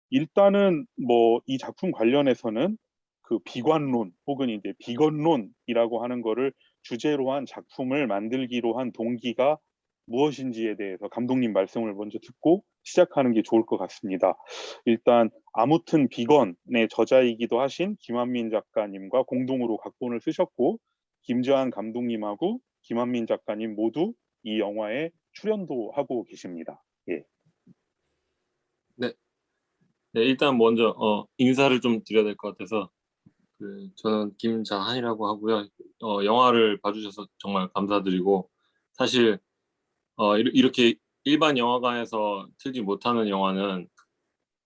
일단은 뭐 이 작품 관련해서는 그 비관론 혹은 이제 비건론이라고 하는 거를 주제로 한 작품을 만들기로 한 동기가 무엇인지에 대해서 감독님 말씀을 먼저 듣고 시작하는 게 좋을 것 같습니다. 일단 아무튼 비건의 저자이기도 하신 김한민 작가님과 공동으로 각본을 쓰셨고 김재환 감독님하고 김한민 작가님 모두 이 영화에 출연도 하고 계십니다. 예. 네, 네, 일단 먼저 인사를 좀 드려야 될 것 같아서 저는 김자한이라고 하고요. 영화를 봐주셔서 정말 감사드리고 사실 이렇게 일반 영화관에서 틀지 못하는 영화는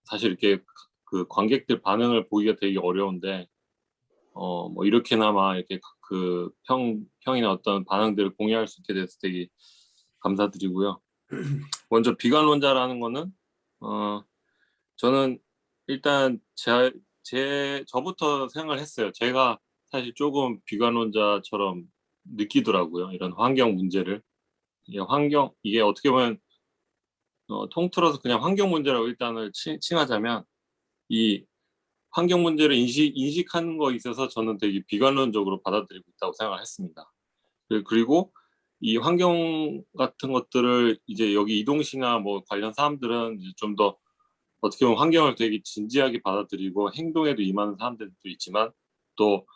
사실 이렇게 그 관객들 반응을 보기가 되게 어려운데 뭐 이렇게나마 이렇게 그 평이나 어떤 반응들을 공유할 수 있게 돼서 되게 감사드리고요. 먼저 비관론자라는 거는 저는 일단 저부터 생각을 했어요. 제가 사실 조금 비관론자처럼 느끼더라고요. 이런 환경 문제를. 이게 어떻게 보면 통틀어서 그냥 환경 문제라고 일단을 칭하자면 이 환경 문제를 인식하는 거에 있어서 저는 되게 비관론적으로 받아들이고 있다고 생각을 했습니다. 그리고 이 환경 같은 것들을 이제 여기 이동식이나 뭐 관련 사람들은 좀 더 어떻게 보면 환경을 되게 진지하게 받아들이고 행동에도 임하는 사람들도 있지만 또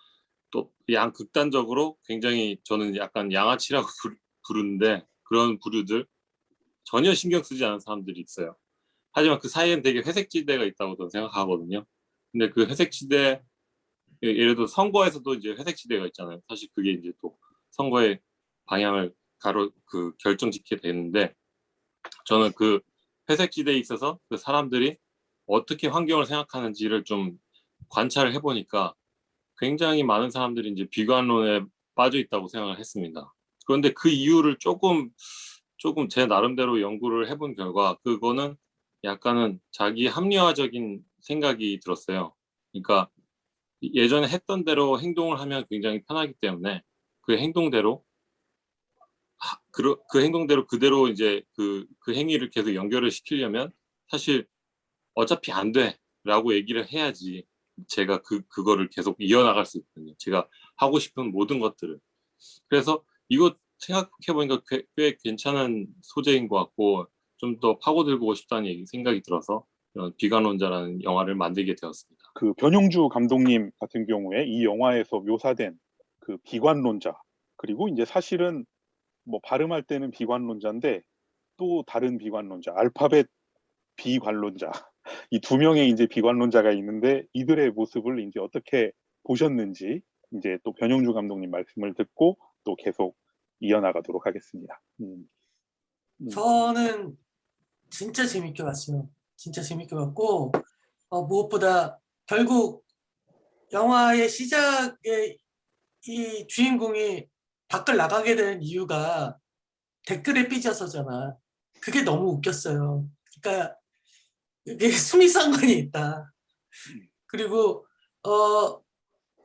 양극단적으로 굉장히 저는 약간 양아치라고 부르는데 그런 부류들 전혀 신경 쓰지 않은 사람들이 있어요. 하지만 그 사이엔 되게 회색지대가 있다고 저는 생각하거든요. 근데 그 회색지대 예를 들어 선거에서도 이제 회색지대가 있잖아요. 사실 그게 이제 또 선거의 방향을 결정짓게 되는데 저는 그 회색지대에 있어서 그 사람들이 어떻게 환경을 생각하는지를 좀 관찰을 해보니까 굉장히 많은 사람들이 이제 비관론에 빠져 있다고 생각을 했습니다. 그런데 그 이유를 조금 제 나름대로 연구를 해본 결과 그거는 약간은 자기 합리화적인 생각이 들었어요. 그러니까 예전에 했던 대로 행동을 하면 굉장히 편하기 때문에 그 행동대로 그 행동대로 그대로 이제 그 행위를 계속 연결을 시키려면 사실 어차피 안 돼라고 얘기를 해야지 제가 그거를 계속 이어나갈 수 있거든요. 제가 하고 싶은 모든 것들을. 그래서 이거 생각해보니까 꽤 괜찮은 소재인 것 같고 좀 더 파고들고 싶다는 생각이 들어서 이런 비관론자라는 영화를 만들게 되었습니다. 그 변용주 감독님 같은 경우에 이 영화에서 묘사된 그 비관론자 그리고 이제 사실은 뭐 발음할 때는 비관론자인데 또 다른 비관론자 알파벳 비관론자 이 두 명의 이제 비관론자가 있는데 이들의 모습을 이제 어떻게 보셨는지 이제 또 변용주 감독님 말씀을 듣고 또 계속 이어나가도록 하겠습니다. 저는 진짜 재밌게 봤어요. 진짜 재밌게 봤고 무엇보다 결국 영화의 시작에 이 주인공이 밖을 나가게 되는 이유가 댓글에 삐져서잖아. 그게 너무 웃겼어요. 그러니까 이게 수미상관이 있다. 그리고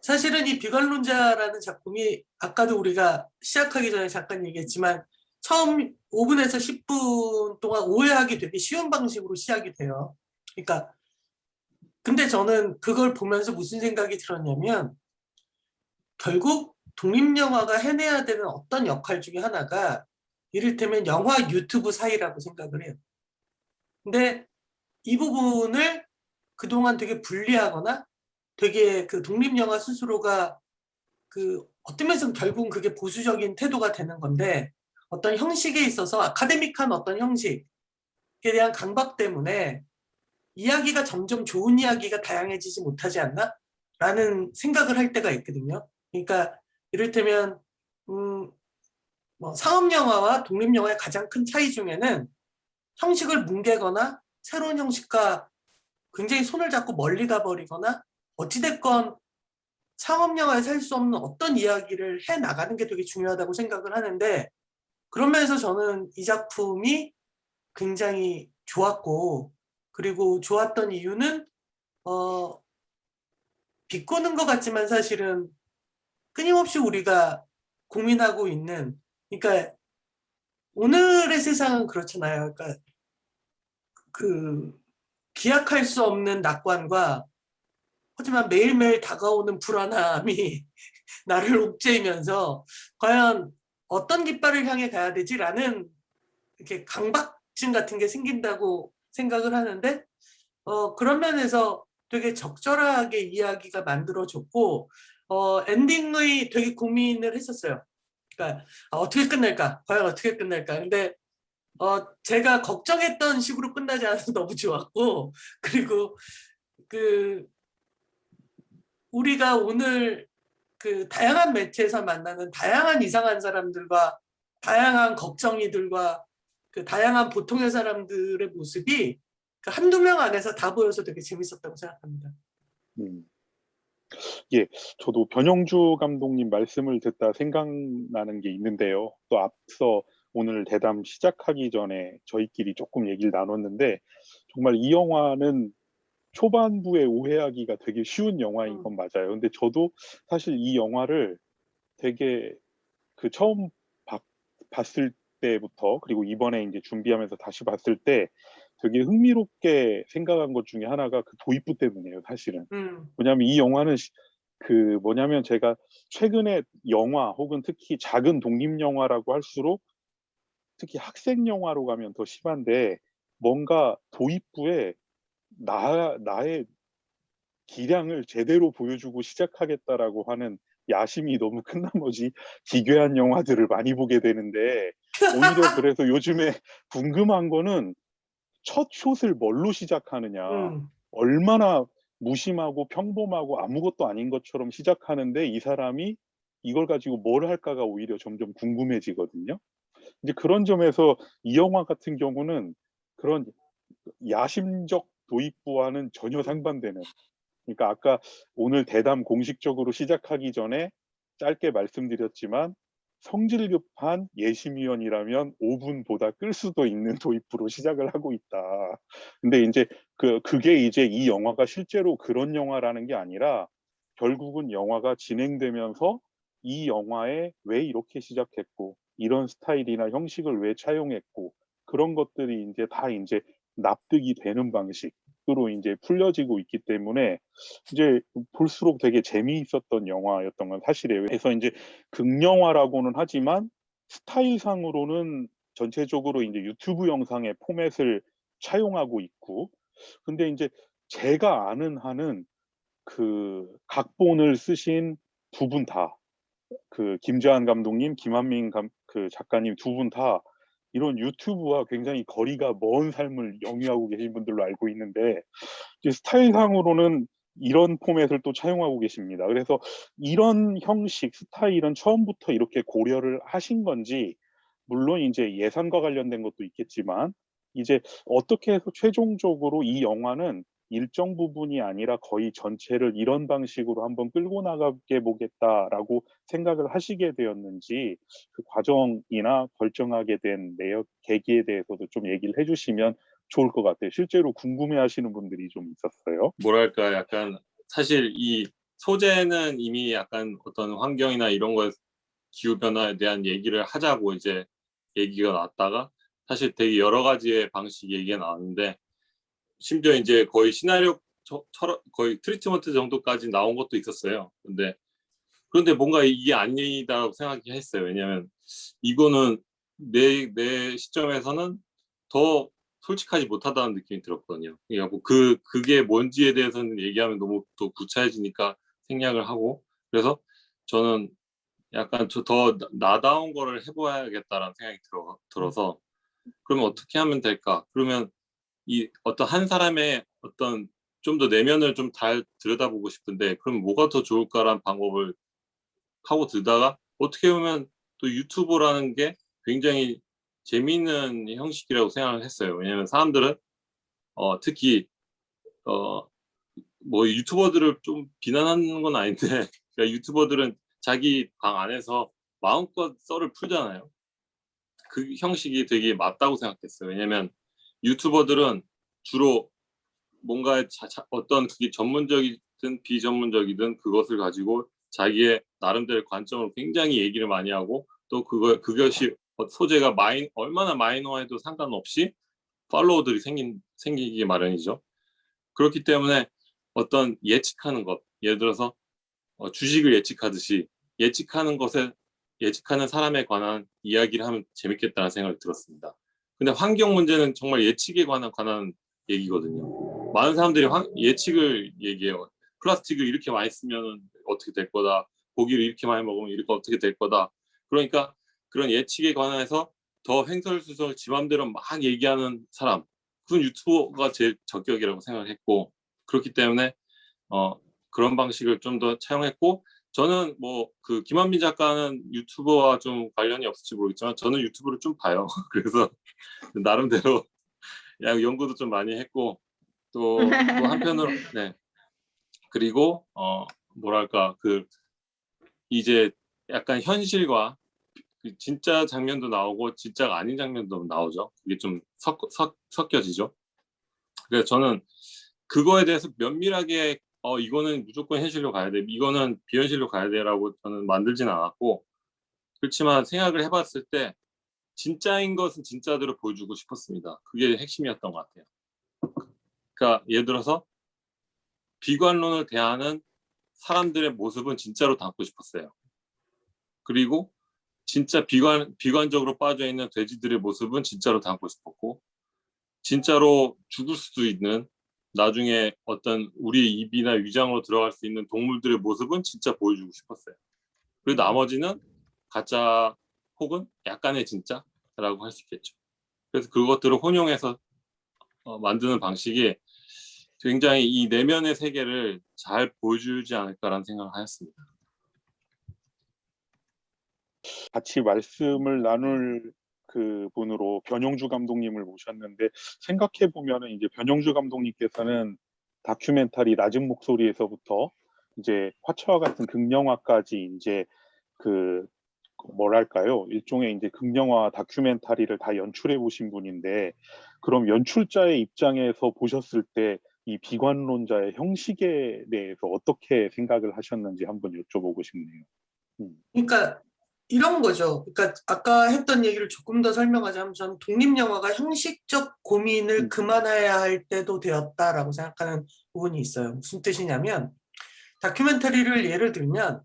사실은 이 비관론자라는 작품이 아까도 우리가 시작하기 전에 잠깐 얘기했지만 처음 5분에서 10분 동안 오해하기 되게 쉬운 방식으로 시작이 돼요. 그러니까 근데 저는 그걸 보면서 무슨 생각이 들었냐면 결국 독립영화가 해내야 되는 어떤 역할 중에 하나가 이를테면 영화 유튜브 사이라고 생각을 해요. 근데 이 부분을 그동안 되게 불리하거나 되게 그 독립영화 스스로가 그 어떤 면에서는 결국은 그게 보수적인 태도가 되는 건데 어떤 형식에 있어서 아카데믹한 어떤 형식에 대한 강박 때문에 이야기가 점점 좋은 이야기가 다양해지지 못하지 않나? 라는 생각을 할 때가 있거든요. 그러니까 이를테면 뭐 상업영화와 독립영화의 가장 큰 차이 중에는 형식을 뭉개거나 새로운 형식과 굉장히 손을 잡고 멀리 가버리거나 어찌됐건 상업영화에서 할 수 없는 어떤 이야기를 해나가는 게 되게 중요하다고 생각을 하는데 그런 면에서 저는 이 작품이 굉장히 좋았고 그리고 좋았던 이유는 비꼬는 것 같지만 사실은 끊임없이 우리가 고민하고 있는 그러니까 오늘의 세상은 그렇잖아요. 그러니까 그 기약할 수 없는 낙관과 하지만 매일매일 다가오는 불안함이 나를 옥죄이면서 과연 어떤 깃발을 향해 가야 되지라는 이렇게 강박증 같은 게 생긴다고 생각을 하는데 그런 면에서 되게 적절하게 이야기가 만들어졌고 엔딩의 되게 고민을 했었어요. 그러니까 어떻게 끝날까? 과연 어떻게 끝날까? 근데 제가 걱정했던 식으로 끝나지 않아서 너무 좋았고 그리고 그 우리가 오늘 그 다양한 매체에서 만나는 다양한 이상한 사람들과 다양한 걱정이들과 그 다양한 보통의 사람들의 모습이 그 한두 명 안에서 다 보여서 되게 재밌었다고 생각합니다. 예, 저도 변영주 감독님 말씀을 듣다 생각나는 게 있는데요. 또 앞서 오늘 대담 시작하기 전에 저희끼리 조금 얘기를 나눴는데 정말 이 영화는 초반부에 오해하기가 되게 쉬운 영화인 건 맞아요. 근데 저도 사실 이 영화를 되게 그 처음 봤을 때부터 그리고 이번에 이제 준비하면서 다시 봤을 때 되게 흥미롭게 생각한 것 중에 하나가 그 도입부 때문이에요, 사실은. 왜냐하면 이 영화는 그 뭐냐면 제가 최근에 영화 혹은 특히 작은 독립 영화라고 할수록 특히 학생 영화로 가면 더 심한데 뭔가 도입부에 나의 기량을 제대로 보여주고 시작하겠다라고 하는 야심이 너무 큰 나머지 기괴한 영화들을 많이 보게 되는데 오히려 그래서 요즘에 궁금한 거는 첫 숏을 뭘로 시작하느냐. 얼마나 무심하고 평범하고 아무것도 아닌 것처럼 시작하는데 이 사람이 이걸 가지고 뭘 할까가 오히려 점점 궁금해지거든요. 이제 그런 점에서 이 영화 같은 경우는 그런 야심적 도입부와는 전혀 상반되는, 그러니까 아까 오늘 대담 공식적으로 시작하기 전에 짧게 말씀드렸지만 성질 급한 예심위원이라면 5분보다 끌 수도 있는 도입부로 시작을 하고 있다. 근데 이제 그게 이제 이 영화가 실제로 그런 영화라는 게 아니라 결국은 영화가 진행되면서 이 영화에 왜 이렇게 시작했고 이런 스타일이나 형식을 왜 차용했고 그런 것들이 이제 다 이제 납득이 되는 방식으로 이제 풀려지고 있기 때문에 이제 볼수록 되게 재미있었던 영화였던 건 사실이에요. 그래서 이제 극영화라고는 하지만 스타일상으로는 전체적으로 이제 유튜브 영상의 포맷을 차용하고 있고, 근데 이제 제가 아는 한은 그 각본을 쓰신 두 분 다, 그 김재환 감독님, 김한민 그 작가님 두 분 다 이런 유튜브와 굉장히 거리가 먼 삶을 영위하고 계신 분들로 알고 있는데 이제 스타일상으로는 이런 포맷을 또 차용하고 계십니다. 그래서 이런 형식, 스타일은 처음부터 이렇게 고려를 하신 건지, 물론 이제 예산과 관련된 것도 있겠지만, 이제 어떻게 해서 최종적으로 이 영화는 일정 부분이 아니라 거의 전체를 이런 방식으로 한번 끌고 나가게 보겠다라고 생각을 하시게 되었는지, 그 과정이나 결정하게 된 내역, 계기에 대해서도 좀 얘기를 해주시면 좋을 것 같아요. 실제로 궁금해하시는 분들이 좀 있었어요. 뭐랄까 약간 사실 이 소재는 이미 약간 어떤 환경이나 이런 거 기후 변화에 대한 얘기를 하자고 이제 얘기가 나왔다가 사실 되게 여러 가지의 방식 얘기가 나왔는데 심지어 이제 거의 시나리오처럼 거의 트리트먼트 정도까지 나온 것도 있었어요. 그런데 뭔가 이게 아니다라고 생각했어요. 왜냐하면 이거는 내 시점에서는 더 솔직하지 못하다는 느낌이 들었거든요. 그러니까 그게 뭔지에 대해서는 얘기하면 너무 또 구차해지니까 생략을 하고, 그래서 저는 약간 더 나다운 거를 해봐야겠다라는 생각이 들어서 그러면 어떻게 하면 될까? 그러면 이 어떤 한 사람의 어떤 좀 더 내면을 좀 잘 들여다보고 싶은데 그럼 뭐가 더 좋을까라는 방법을 하고 들다가 어떻게 보면 또 유튜버라는 게 굉장히 재미있는 형식이라고 생각을 했어요. 왜냐하면 사람들은 특히 뭐 유튜버들을 좀 비난하는 건 아닌데 그러니까 유튜버들은 자기 방 안에서 마음껏 썰을 풀잖아요. 그 형식이 되게 맞다고 생각했어요. 왜냐면 유튜버들은 주로 뭔가 어떤 그게 전문적이든 비전문적이든 그것을 가지고 자기의 나름대로의 관점으로 굉장히 얘기를 많이 하고 또 그것이 소재가 얼마나 마이너해도 상관없이 팔로워들이 생기기 마련이죠. 그렇기 때문에 어떤 예측하는 것, 예를 들어서 주식을 예측하듯이 예측하는 사람에 관한 이야기를 하면 재밌겠다는 생각이 들었습니다. 근데 환경 문제는 정말 예측에 관한 얘기거든요. 많은 사람들이 예측을 얘기해요. 플라스틱을 이렇게 많이 쓰면 어떻게 될 거다. 고기를 이렇게 많이 먹으면 이렇게 어떻게 될 거다. 그러니까 그런 예측에 관해서 더 횡설수설 지 맘대로 막 얘기하는 사람, 그건 유튜버가 제일 적격이라고 생각했고, 그렇기 때문에 그런 방식을 좀 더 차용했고, 저는 뭐 그 김한민 작가는 유튜버와 좀 관련이 없을지 모르겠지만 저는 유튜브를 좀 봐요. 그래서 나름대로 연구도 좀 많이 했고, 또 한편으로 네. 그리고 뭐랄까 그 이제 약간 현실과 그 진짜 장면도 나오고 진짜가 아닌 장면도 나오죠. 그게 좀 섞여지죠. 그래서 저는 그거에 대해서 면밀하게 이거는 무조건 현실로 가야 돼, 이거는 비현실로 가야 돼라고 저는 만들지는 않았고, 그렇지만 생각을 해봤을 때 진짜인 것은 진짜대로 보여주고 싶었습니다. 그게 핵심이었던 것 같아요. 그러니까 예를 들어서 비관론을 대하는 사람들의 모습은 진짜로 담고 싶었어요. 그리고 진짜 비관적으로 빠져있는 돼지들의 모습은 진짜로 담고 싶었고, 진짜로 죽을 수도 있는, 나중에 어떤 우리의 입이나 위장으로 들어갈 수 있는 동물들의 모습은 진짜 보여주고 싶었어요. 그리고 나머지는 가짜 혹은 약간의 진짜라고 할 수 있겠죠. 그래서 그것들을 혼용해서 만드는 방식이 굉장히 이 내면의 세계를 잘 보여주지 않을까라는 생각을 하였습니다. 같이 말씀을 나눌 그 분으로 변용주 감독님을 모셨는데, 생각해 보면은 이제 변용주 감독님께서는 다큐멘터리 낮은 목소리에서부터 이제 화처와 같은 극영화까지 이제 그 뭐랄까요, 일종의 이제 극영화 다큐멘터리를 다 연출해 보신 분인데, 그럼 연출자의 입장에서 보셨을 때 이 비관론자의 형식에 대해서 어떻게 생각을 하셨는지 한번 여쭤보고 싶네요. 그러니까 이런 거죠. 그러니까 아까 했던 얘기를 조금 더 설명하자면 저는 독립영화가 형식적 고민을 그만해야 할 때도 되었다라고 생각하는 부분이 있어요. 무슨 뜻이냐면 다큐멘터리를 예를 들면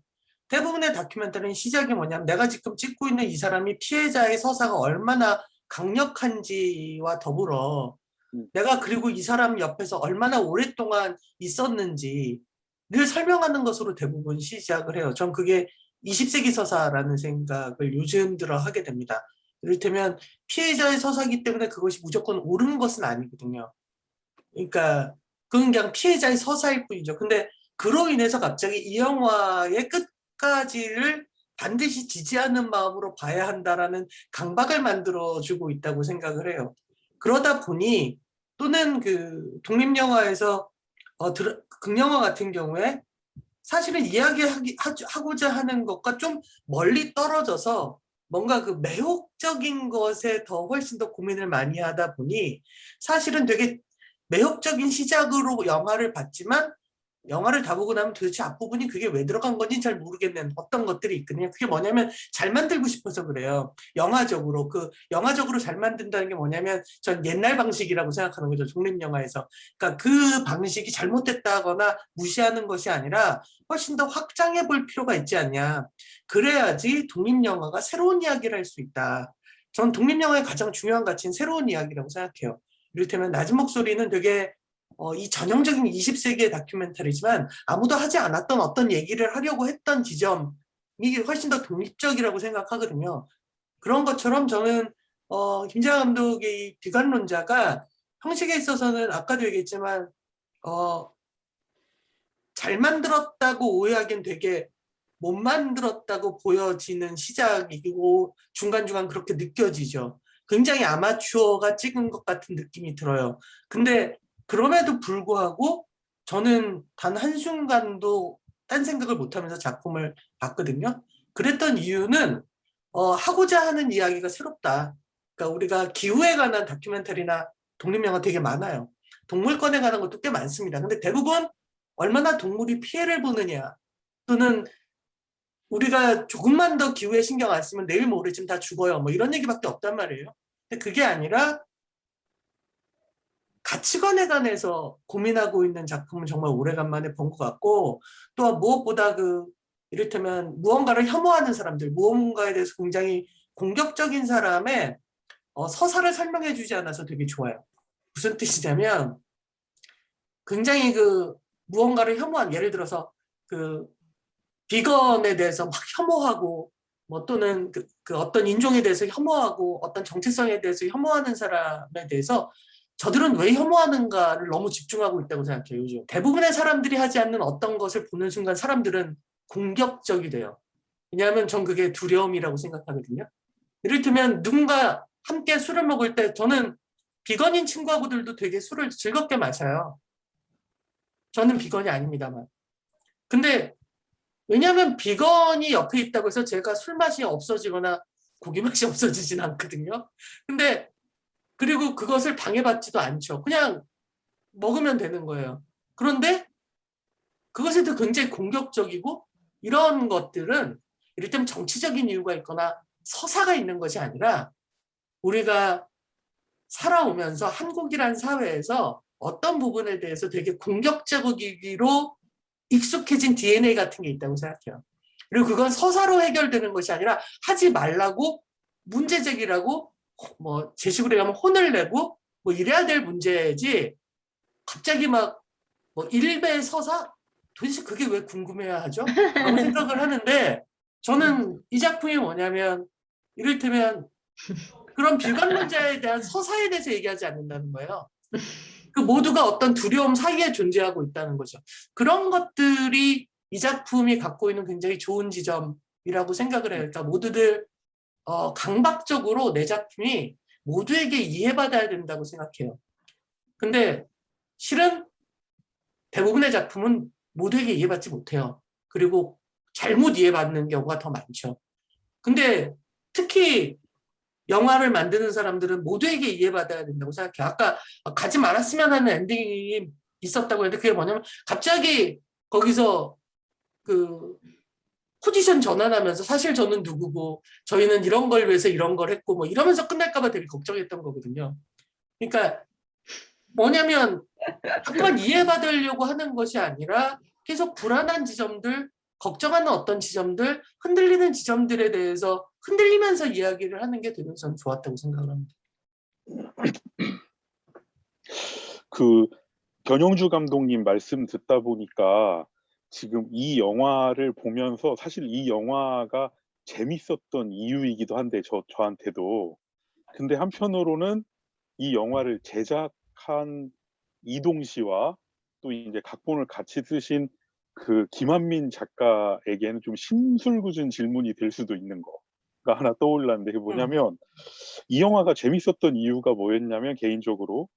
대부분의 다큐멘터리는 시작이 뭐냐면 내가 지금 찍고 있는 이 사람이 피해자의 서사가 얼마나 강력한지와 더불어 내가 그리고 이 사람 옆에서 얼마나 오랫동안 있었는지 늘 설명하는 것으로 대부분 시작을 해요. 전 그게 20세기 서사라는 생각을 요즘 들어 하게 됩니다. 이를테면 피해자의 서사이기 때문에 그것이 무조건 옳은 것은 아니거든요. 그러니까 그건 그냥 피해자의 서사일 뿐이죠. 근데 그로 인해서 갑자기 이 영화의 끝까지를 반드시 지지하는 마음으로 봐야 한다라는 강박을 만들어주고 있다고 생각을 해요. 그러다 보니 또는 그 독립영화에서 극영화 같은 경우에 사실은 이야기하고자 하는 것과 좀 멀리 떨어져서 뭔가 그 매혹적인 것에 더 훨씬 더 고민을 많이 하다 보니 사실은 되게 매혹적인 시작으로 영화를 봤지만 영화를 다 보고 나면 도대체 앞부분이 그게 왜 들어간 건지 잘 모르겠는 어떤 것들이 있거든요. 그게 뭐냐면 잘 만들고 싶어서 그래요. 영화적으로. 영화적으로 잘 만든다는 게 뭐냐면 전 옛날 방식이라고 생각하는 거죠. 독립영화에서. 그러니까 그 방식이 잘못됐다거나 무시하는 것이 아니라 훨씬 더 확장해 볼 필요가 있지 않냐. 그래야지 독립영화가 새로운 이야기를 할 수 있다. 전 독립영화의 가장 중요한 가치는 새로운 이야기라고 생각해요. 이를테면 낮은 목소리는 되게 이 전형적인 20세기의 다큐멘터리지만 아무도 하지 않았던 어떤 얘기를 하려고 했던 지점이 훨씬 더 독립적이라고 생각하거든요. 그런 것처럼 저는 김재하 감독의 비관론자가 형식에 있어서는 아까도 얘기했지만 잘 만들었다고 오해하기엔 되게 못 만들었다고 보여지는 시작이고 중간중간 그렇게 느껴지죠. 굉장히 아마추어가 찍은 것 같은 느낌이 들어요. 근데 그럼에도 불구하고 저는 단 한순간도 딴 생각을 못하면서 작품을 봤거든요. 그랬던 이유는 하고자 하는 이야기가 새롭다. 그러니까 우리가 기후에 관한 다큐멘터리나 독립영화 되게 많아요. 동물권에 관한 것도 꽤 많습니다. 근데 대부분 얼마나 동물이 피해를 보느냐 또는 우리가 조금만 더 기후에 신경 안 쓰면 내일 모레쯤 다 죽어요. 뭐 이런 얘기밖에 없단 말이에요. 근데 그게 아니라 가치관에 관해서 고민하고 있는 작품은 정말 오래간만에 본 것 같고, 또 무엇보다 이를테면 무언가를 혐오하는 사람들, 무언가에 대해서 굉장히 공격적인 사람의 서사를 설명해 주지 않아서 되게 좋아요. 무슨 뜻이냐면 굉장히 무언가를 혐오한, 예를 들어서 비건에 대해서 막 혐오하고, 뭐 또는 어떤 인종에 대해서 혐오하고 어떤 정체성에 대해서 혐오하는 사람에 대해서 저들은 왜 혐오하는가를 너무 집중하고 있다고 생각해요. 요즘 대부분의 사람들이 하지 않는 어떤 것을 보는 순간 사람들은 공격적이 돼요. 왜냐하면 전 그게 두려움이라고 생각하거든요. 이를테면 누군가 함께 술을 먹을 때, 저는 비건인 친구하고들도 되게 술을 즐겁게 마셔요. 저는 비건이 아닙니다만. 근데 왜냐하면 비건이 옆에 있다고 해서 제가 술 맛이 없어지거나 고기 맛이 없어지진 않거든요. 근데 그리고 그것을 방해받지도 않죠. 그냥 먹으면 되는 거예요. 그런데 그것에 대해 굉장히 공격적이고, 이런 것들은 이를테면 정치적인 이유가 있거나 서사가 있는 것이 아니라 우리가 살아오면서 한국이라는 사회에서 어떤 부분에 대해서 되게 공격적이기로 익숙해진 DNA 같은 게 있다고 생각해요. 그리고 그건 서사로 해결되는 것이 아니라 하지 말라고 문제 제기라고 뭐 제식으로 하면 혼을 내고 뭐 이래야 될 문제지, 갑자기 막 뭐 일베 서사? 도대체 그게 왜 궁금해야 하죠? 라고 생각을 하는데, 저는 이 작품이 뭐냐면 이를테면 그런 비관 문제에 대한 서사에 대해서 얘기하지 않는다는 거예요. 그 모두가 어떤 두려움 사이에 존재하고 있다는 거죠. 그런 것들이 이 작품이 갖고 있는 굉장히 좋은 지점이라고 생각을 해요. 그러니까 모두들 강박적으로 내 작품이 모두에게 이해받아야 된다고 생각해요. 근데 실은 대부분의 작품은 모두에게 이해받지 못해요. 그리고 잘못 이해받는 경우가 더 많죠. 근데 특히 영화를 만드는 사람들은 모두에게 이해받아야 된다고 생각해요. 아까 가지 말았으면 하는 엔딩이 있었다고 했는데, 그게 뭐냐면 갑자기 거기서 포지션 전환하면서 사실 저는 누구고 저희는 이런 걸 위해서 이런 걸 했고 뭐 이러면서 끝날까 봐 되게 걱정했던 거거든요. 그러니까 뭐냐면 자꾸만 이해받으려고 하는 것이 아니라 계속 불안한 지점들, 걱정하는 어떤 지점들, 흔들리는 지점들에 대해서 흔들리면서 이야기를 하는 게 되게 저는 좋았다고 생각을 합니다. 변영주 감독님 말씀 듣다 보니까 지금 이 영화를 보면서 사실 이 영화가 재밌었던 이유이기도 한데 저한테도, 근데 한편으로는 이 영화를 제작한 이동 씨와 또 이제 각본을 같이 쓰신 김한민 작가에게는 좀 심술궂은 질문이 될 수도 있는 거가 하나 떠올랐는데, 그게 뭐냐면 이 영화가 재밌었던 이유가 뭐였냐면, 개인적으로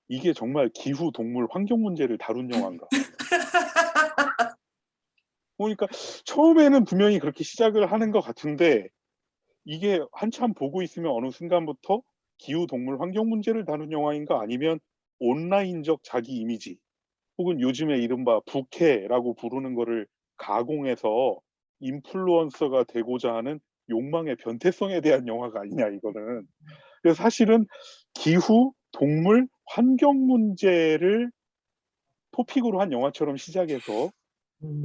이게 정말 기후, 동물, 환경 문제를 다룬 영화인가. 그러니까 처음에는 분명히 그렇게 시작을 하는 것 같은데, 이게 한참 보고 있으면 어느 순간부터 기후, 동물, 환경 문제를 다룬 영화인가, 아니면 온라인적 자기 이미지, 혹은 요즘에 이른바 부캐라고 부르는 거를 가공해서 인플루언서가 되고자 하는 욕망의 변태성에 대한 영화가 아니냐, 이거는. 그래서 사실은 기후, 동물, 환경 문제를 토픽으로 한 영화처럼 시작해서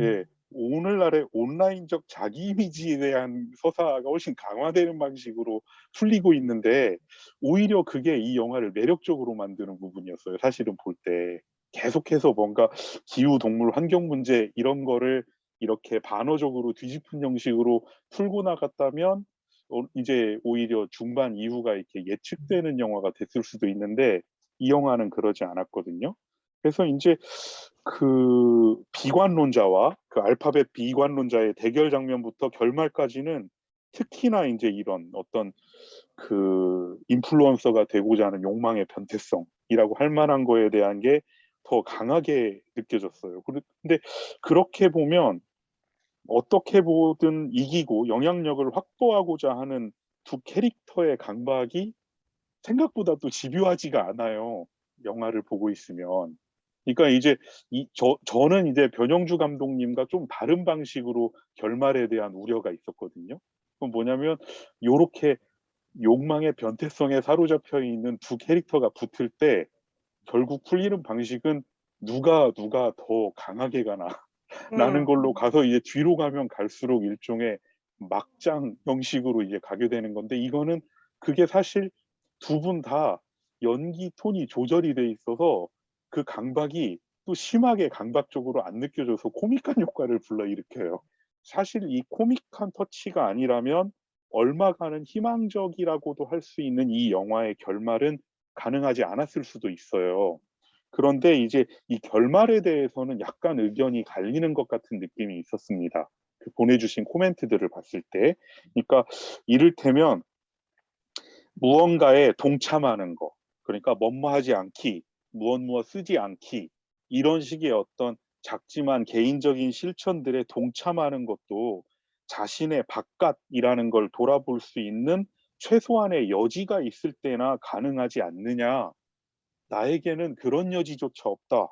예, 오늘날의 온라인적 자기 이미지에 대한 서사가 훨씬 강화되는 방식으로 풀리고 있는데, 오히려 그게 이 영화를 매력적으로 만드는 부분이었어요. 사실은 볼 때 계속해서 뭔가 기후, 동물, 환경 문제 이런 거를 이렇게 반어적으로 뒤집은 형식으로 풀고 나갔다면 이제 오히려 중반 이후가 이렇게 예측되는 영화가 됐을 수도 있는데, 이 영화는 그러지 않았거든요. 그래서 이제 비관론자와 알파벳 비관론자의 대결 장면부터 결말까지는, 특히나 이제 이런 어떤 인플루언서가 되고자 하는 욕망의 변태성이라고 할 만한 거에 대한 게 더 강하게 느껴졌어요. 근데 그렇게 보면 어떻게 보든 이기고 영향력을 확보하고자 하는 두 캐릭터의 강박이 생각보다 또 집요하지가 않아요. 영화를 보고 있으면. 그러니까 이제 저는 이제 변영주 감독님과 좀 다른 방식으로 결말에 대한 우려가 있었거든요. 그건 뭐냐면, 요렇게 욕망의 변태성에 사로잡혀 있는 두 캐릭터가 붙을 때 결국 풀리는 방식은 누가 더 강하게 가나 라는 음, 걸로 가서 이제 뒤로 가면 갈수록 일종의 막장 형식으로 이제 가게 되는 건데, 이거는 그게 사실 두 분 다 연기 톤이 조절이 돼 있어서 그 강박이 또 심하게 강박적으로 안 느껴져서 코믹한 효과를 불러일으켜요. 사실 이 코믹한 터치가 아니라면 얼마간은 희망적이라고도 할 수 있는 이 영화의 결말은 가능하지 않았을 수도 있어요. 그런데 이제 이 결말에 대해서는 약간 의견이 갈리는 것 같은 느낌이 있었습니다. 그 보내주신 코멘트들을 봤을 때. 그러니까 이를테면 무언가에 동참하는 거, 그러니까 뭐뭐하지 않기, 무엇 쓰지 않기, 이런 식의 어떤 작지만 개인적인 실천들에 동참하는 것도 자신의 바깥이라는 걸 돌아볼 수 있는 최소한의 여지가 있을 때나 가능하지 않느냐. 나에게는 그런 여지조차 없다.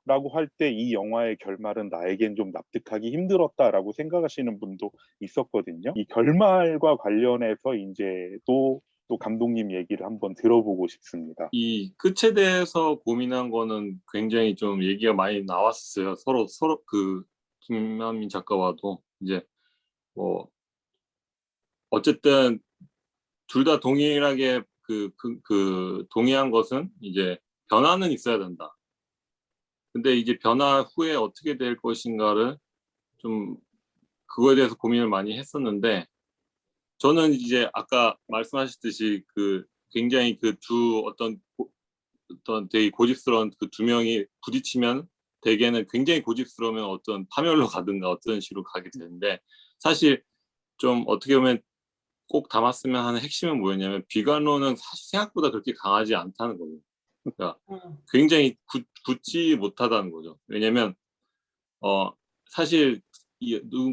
라고 할 때 이 영화의 결말은 나에겐 좀 납득하기 힘들었다라고 생각하시는 분도 있었거든요. 이 결말과 관련해서 이제 또 감독님 얘기를 한번 들어보고 싶습니다. 이 끝에 대해서 고민한 거는 굉장히 좀 얘기가 많이 나왔어요. 서로 그 김만민 작가와도 이제 뭐 어쨌든 둘 다 동일하게 동의한 것은 이제 변화는 있어야 된다. 근데 이제 변화 후에 어떻게 될 것인가를 좀 그거에 대해서 고민을 많이 했었는데, 저는 이제 아까 말씀하셨듯이 그 굉장히 그 어떤 되게 고집스러운 그 두 명이 부딪히면 대개는 굉장히 고집스러우면 어떤 파멸로 가든가 어떤 식으로 가게 되는데, 사실 좀 어떻게 보면 꼭 담았으면 하는 핵심은 뭐였냐면 비관론은 사실 생각보다 그렇게 강하지 않다는 거예요. 그러니까 음, 굉장히 굳지 못하다는 거죠. 왜냐면 사실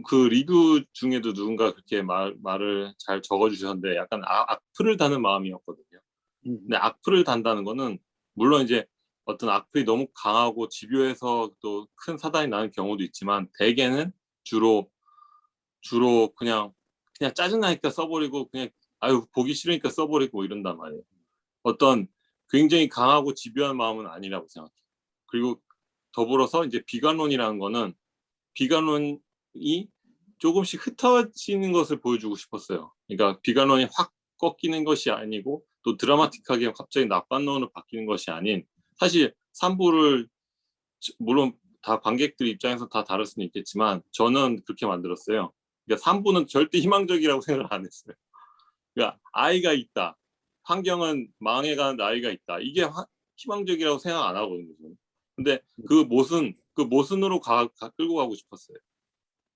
그 리뷰 중에도 누군가 그렇게 말을 잘 적어주셨는데 약간 악플을 다는 마음이었거든요. 근데 악플을 단다는 거는 물론 이제 어떤 악플이 너무 강하고 집요해서 또 큰 사단이 나는 경우도 있지만 대개는 주로 그냥 짜증나니까 써버리고 그냥 아유 보기 싫으니까 써버리고 이런단 말이에요. 어떤 굉장히 강하고 집요한 마음은 아니라고 생각해요. 그리고 더불어서 이제 비관론이라는 거는 비관론이 조금씩 흩어지는 것을 보여주고 싶었어요. 그러니까 비관론이 확 꺾이는 것이 아니고 또 드라마틱하게 갑자기 낙관론으로 바뀌는 것이 아닌, 사실 3부를 물론 다 관객들 입장에서 다 다를 수는 있겠지만 저는 그렇게 만들었어요. 그러니까 3부는 절대 희망적이라고 생각을 안 했어요. 그러니까 아이가 있다. 환경은 망해가는 아이가 있다. 이게 희망적이라고 생각 안 하거든요. 저는. 근데 그 모순으로 끌고 가고 싶었어요.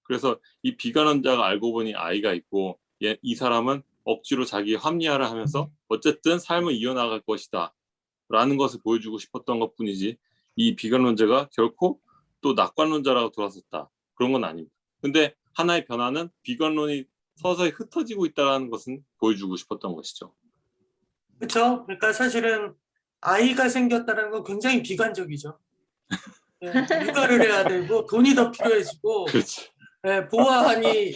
그래서 이 비관론자가 알고 보니 아이가 있고 이 사람은 억지로 자기 합리화를 하면서 어쨌든 삶을 이어나갈 것이다 라는 것을 보여주고 싶었던 것뿐이지, 이 비관론자가 결코 또 낙관론자라고 돌아섰다 그런 건 아닙니다. 근데 하나의 변화는 비관론이 서서히 흩어지고 있다는 것은 보여주고 싶었던 것이죠. 그렇죠. 그러니까 사실은 아이가 생겼다는 건 굉장히 비관적이죠. 예, 육아를 해야 되고 돈이 더 필요해지고, 그렇지. 예, 보아하니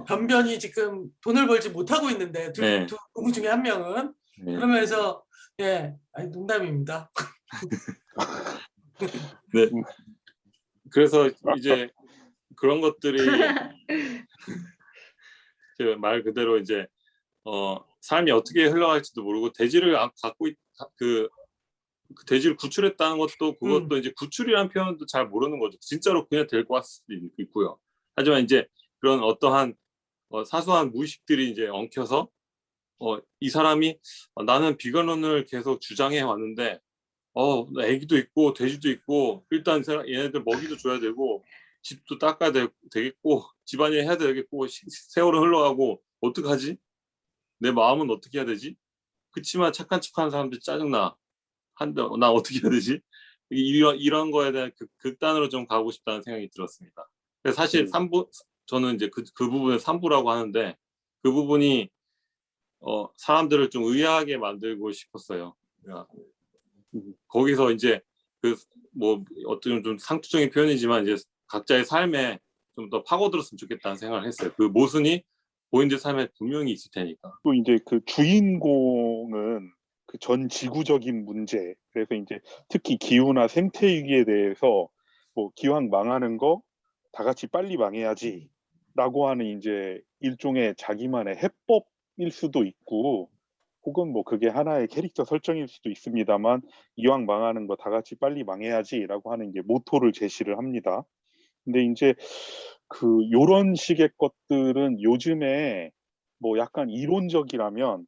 변변이 지금 돈을 벌지 못하고 있는데 네. 두 부부 중에 한 명은 네. 그러면서 예, 아니 농담입니다. 네. 그래서 이제 그런 것들이 말 그대로 이제 삶이 어떻게 흘러갈지도 모르고 대지를 갖고 그 대지를 구출했다는 것도 그것도 이제 구출이라는 표현도 잘 모르는 거죠. 진짜로 그냥 될 것 같을 수도 있고요. 하지만 이제 그런 어떠한 사소한 무의식들이 이제 엉켜서 이 사람이 나는 비관론을 계속 주장해 왔는데 애기도 있고 돼지도 있고 일단 얘네들 먹이도 줘야 되고 집도 닦아야 되겠고 집안일 해야 되겠고 세월은 흘러가고 어떡하지? 내 마음은 어떻게 해야 되지? 그치만 착한 척하는 사람들 짜증나. 나 어떻게 해야 되지? 이런 거에 대한 극단으로 좀 가고 싶다는 생각이 들었습니다. 그래서 사실 3부 저는 이제 그 부분을 3부라고 하는데 그 부분이 사람들을 좀 의아하게 만들고 싶었어요. 그러니까 거기서 이제 뭐 어떤 좀 상투적인 표현이지만 이제 각자의 삶에 좀 더 파고들었으면 좋겠다는 생각을 했어요. 그 모순이 본인들 삶에 분명히 있을 테니까. 또 이제 그 주인공은 그 전 지구적인 문제, 그래서 이제 특히 기후나 생태 위기에 대해서 뭐 기왕 망하는 거 다 같이 빨리 망해야지라고 하는 이제 일종의 자기만의 해법일 수도 있고, 혹은 뭐 그게 하나의 캐릭터 설정일 수도 있습니다만, 이왕 망하는 거 다 같이 빨리 망해야지라고 하는 이제 모토를 제시를 합니다. 근데 이제 그 요런 식의 것들은 요즘에 뭐 약간 이론적이라면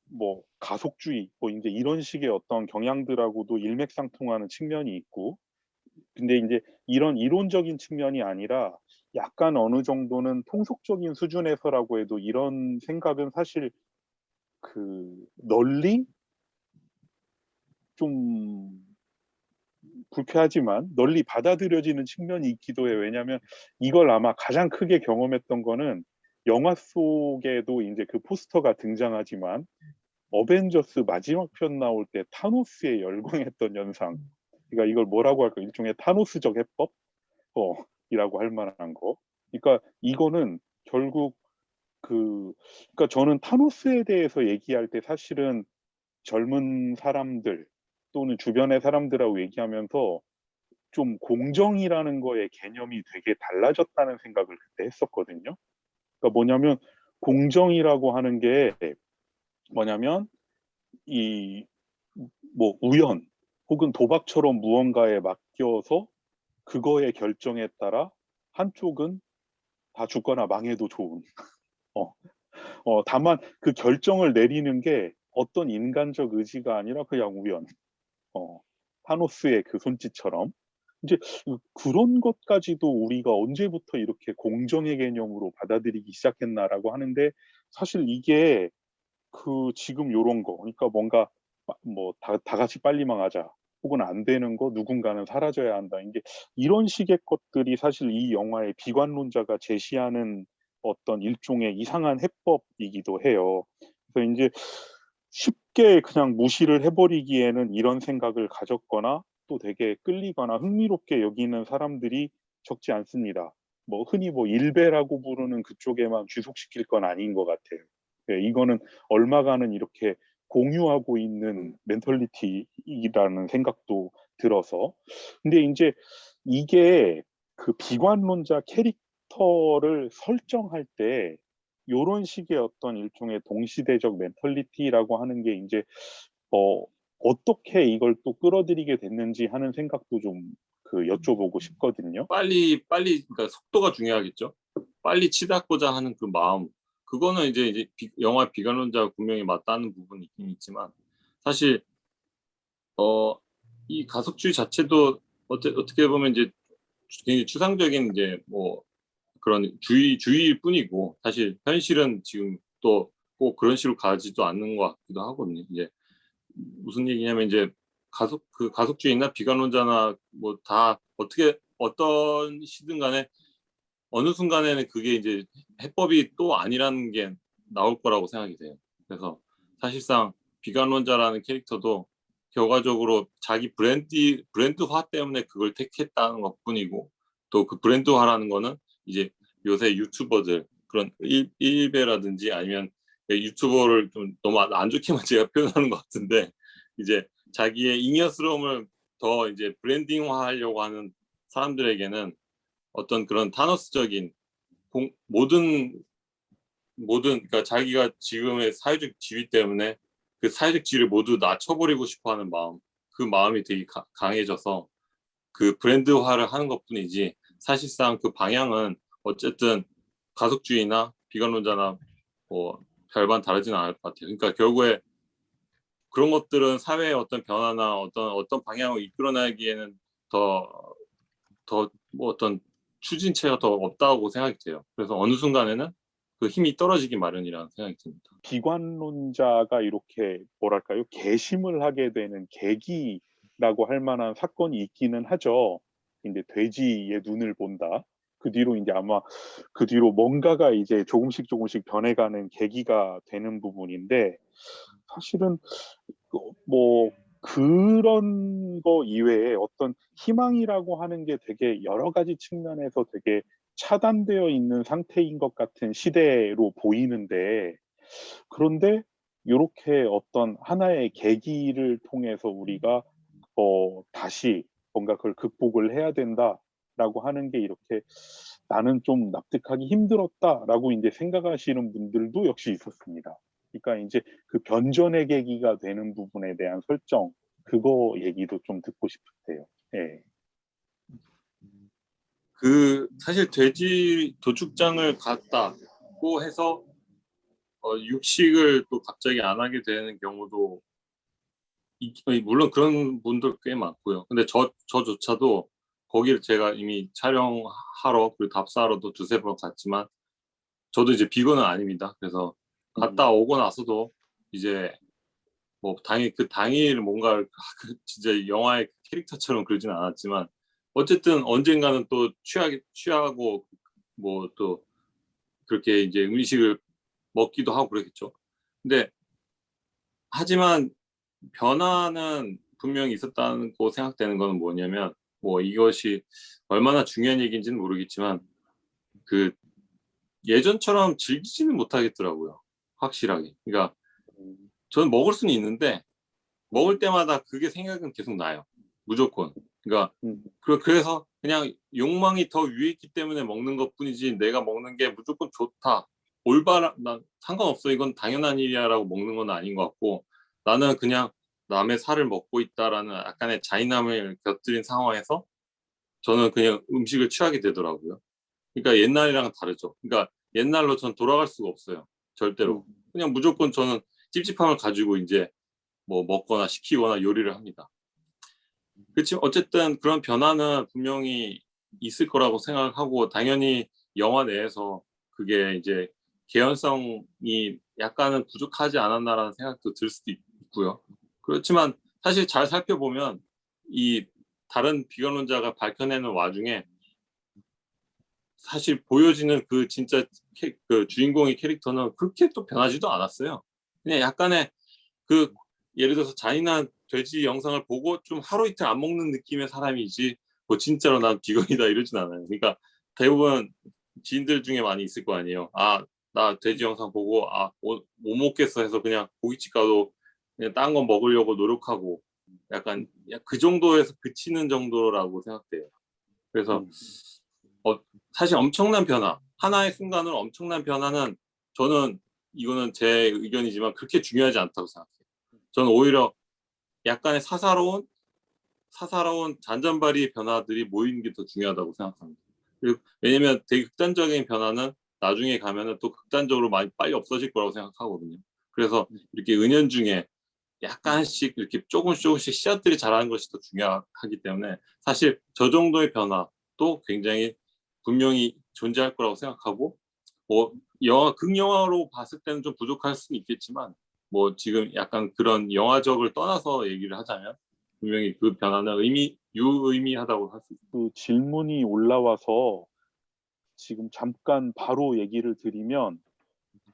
뭐 가속주의 뭐 이제 이런 식의 어떤 경향들하고도 일맥상통하는 측면이 있고, 근데 이제 이런 이론적인 측면이 아니라 약간 어느 정도는 통속적인 수준에서라고 해도 이런 생각은 사실 그 널리 좀 불쾌하지만 널리 받아들여지는 측면이 있기도 해요. 왜냐하면 이걸 아마 가장 크게 경험했던 거는 영화 속에도 이제 그 포스터가 등장하지만 어벤져스 마지막 편 나올 때 타노스에 열광했던 연상. 그러니까 이걸 뭐라고 할까? 일종의 타노스적 해법? 이라고 할 만한 거. 그러니까 이거는 결국 그러니까 저는 타노스에 대해서 얘기할 때 사실은 젊은 사람들 또는 주변의 사람들하고 얘기하면서 좀 공정이라는 거의 개념이 되게 달라졌다는 생각을 그때 했었거든요. 그러니까 뭐냐면 공정이라고 하는 게 뭐냐면 이 뭐 우연 혹은 도박처럼 무언가에 맡겨서 그거의 결정에 따라 한쪽은 다 죽거나 망해도 좋은. 어, 다만 그 결정을 내리는 게 어떤 인간적 의지가 아니라 그냥 우연. 타노스의 그 손짓처럼. 이제 그런 것까지도 우리가 언제부터 이렇게 공정의 개념으로 받아들이기 시작했나라고 하는데, 사실 이게 그 지금 요런 거, 그러니까 뭔가 뭐 다 같이 빨리 망하자 혹은 안 되는 거 누군가는 사라져야 한다, 이게 이런 식의 것들이 사실 이 영화의 비관론자가 제시하는 어떤 일종의 이상한 해법이기도 해요. 그래서 이제 쉽게 그냥 무시를 해버리기에는 이런 생각을 가졌거나 또 되게 끌리거나 흥미롭게 여기는 사람들이 적지 않습니다. 뭐 흔히 뭐 일베라고 부르는 그쪽에만 귀속시킬 건 아닌 것 같아요. 네, 이거는 얼마간은 이렇게 공유하고 있는 멘털리티이라는 생각도 들어서. 근데 이제 이게 그 비관론자 캐릭터를 설정할 때 요런 식의 어떤 일종의 동시대적 멘털리티라고 하는 게 이제 어떻게 이걸 또 끌어들이게 됐는지 하는 생각도 좀 그 여쭤보고 싶거든요. 빨리 그러니까 속도가 중요하겠죠. 빨리 치닫고자 하는 그 마음. 그거는 이제 영화 비관론자가 분명히 맞다는 부분이 있긴 있지만, 사실 이 가속주의 자체도 어떻게 보면 이제 굉장히 추상적인 이제 뭐 그런 주의일 뿐이고, 사실 현실은 지금 또 꼭 그런 식으로 가지도 않는 것 같기도 하거든요. 이제 무슨 얘기냐면, 이제 가속주의나 비관론자나 뭐 다 어떤 시든 간에 어느 순간에는 그게 이제 해법이 또 아니라는 게 나올 거라고 생각이 돼요. 그래서 사실상 비관론자라는 캐릭터도 결과적으로 자기 브랜드화 때문에 그걸 택했다는 것뿐이고, 또 그 브랜드화라는 거는 이제 요새 유튜버들, 그런 일베라든지 아니면 유튜버를 좀 너무 안 좋게만 제가 표현하는 것 같은데, 이제 자기의 잉여스러움을 더 이제 브랜딩화하려고 하는 사람들에게는 어떤 그런 타노스적인 그러니까 자기가 지금의 사회적 지위 때문에 그 사회적 지위를 모두 낮춰버리고 싶어하는 마음, 그 마음이 되게 강해져서 그 브랜드화를 하는 것뿐이지, 사실상 그 방향은 어쨌든 가속주의나 비관론자나 뭐 별반 다르지는 않을 것 같아요. 그러니까 결국에 그런 것들은 사회의 어떤 변화나 어떤 방향을 이끌어나기에는 뭐 어떤 추진체가 더 없다고 생각이 돼요. 그래서 어느 순간에는 그 힘이 떨어지기 마련이라는 생각이 듭니다. 비관론자가 이렇게 뭐랄까요, 개심을 하게 되는 계기라고 할 만한 사건이 있기는 하죠. 이제 돼지의 눈을 본다. 그 뒤로 이제 아마 그 뒤로 뭔가가 이제 조금씩 변해가는 계기가 되는 부분인데, 사실은 뭐 그런 거 이외에 어떤 희망이라고 하는 게 되게 여러 가지 측면에서 되게 차단되어 있는 상태인 것 같은 시대로 보이는데, 그런데 요렇게 어떤 하나의 계기를 통해서 우리가 다시 뭔가 그걸 극복을 해야 된다라고 하는 게 이렇게 나는 좀 납득하기 힘들었다라고 이제 생각하시는 분들도 역시 있었습니다. 그러니까 이제 그 변전의 계기가 되는 부분에 대한 설정, 그거 얘기도 좀 듣고 싶으세요. 예. 그 사실 돼지 도축장을 갔다고 해서 육식을 또 갑자기 안 하게 되는 경우도 물론 그런 분들 꽤 많고요. 근데 저조차도 거기를 제가 이미 촬영하러 그리고 답사하러도 두세 번 갔지만 저도 이제 비건은 아닙니다. 그래서 갔다 오고 나서도 이제 뭐 당일 뭔가 진짜 영화의 캐릭터처럼 그러진 않았지만 어쨌든 언젠가는 또 취하고 뭐 또 그렇게 이제 음식을 먹기도 하고 그랬겠죠. 근데 하지만 변화는 분명히 있었다고 생각되는 거는 뭐냐면 뭐 이것이 얼마나 중요한 얘기인지는 모르겠지만 그 예전처럼 즐기지는 못하겠더라고요. 확실하게. 그러니까 저는 먹을 수는 있는데 먹을 때마다 그게 생각은 계속 나요. 무조건. 그러니까 그래서 그냥 욕망이 더 위에 있기 때문에 먹는 것뿐이지 내가 먹는 게 무조건 좋다. 난 상관없어. 이건 당연한 일이야라고 먹는 건 아닌 것 같고 나는 그냥 남의 살을 먹고 있다라는 약간의 자인함을 곁들인 상황에서 저는 그냥 음식을 취하게 되더라고요. 그러니까 옛날이랑 다르죠. 그러니까 옛날로 전 돌아갈 수가 없어요. 절대로. 그냥 무조건 저는 찝찝함을 가지고 이제 뭐 먹거나 시키거나 요리를 합니다. 그렇지만 어쨌든 그런 변화는 분명히 있을 거라고 생각하고 당연히 영화 내에서 그게 이제 개연성이 약간은 부족하지 않았나라는 생각도 들 수도 있고요. 그렇지만 사실 잘 살펴보면 이 다른 비관론자가 밝혀내는 와중에 사실 보여지는 그 진짜 그 주인공의 캐릭터는 그렇게 또 변하지도 않았어요. 그냥 약간의 그 예를 들어서 잔인한 돼지 영상을 보고 좀 하루 이틀 안 먹는 느낌의 사람이지 뭐 진짜로 난 비건이다 이러진 않아요. 그러니까 대부분 지인들 중에 많이 있을 거 아니에요. 아, 나 돼지 영상 보고 못 먹겠어 해서 그냥 고깃집 가도 그냥 딴 거 먹으려고 노력하고 약간 그 정도에서 그치는 정도라고 생각돼요. 그래서 사실 엄청난 변화, 하나의 순간으로 엄청난 변화는 저는 이거는 제 의견이지만 그렇게 중요하지 않다고 생각해요. 저는 오히려 약간의 사사로운 잔잔바리의 변화들이 모이는 게 더 중요하다고 생각합니다. 왜냐면 되게 극단적인 변화는 나중에 가면은 또 극단적으로 많이 빨리 없어질 거라고 생각하거든요. 그래서 이렇게 은연중에 약간씩 이렇게 조금씩 씨앗들이 자라는 것이 더 중요하기 때문에 사실 저 정도의 변화도 굉장히 분명히 존재할 거라고 생각하고 뭐 극영화로 봤을 때는 좀 부족할 수는 있겠지만 뭐 지금 약간 그런 영화적을 떠나서 얘기를 하자면 분명히 그 변화는 유의미하다고 할 수 있습니다. 그 질문이 올라와서 지금 잠깐 바로 얘기를 드리면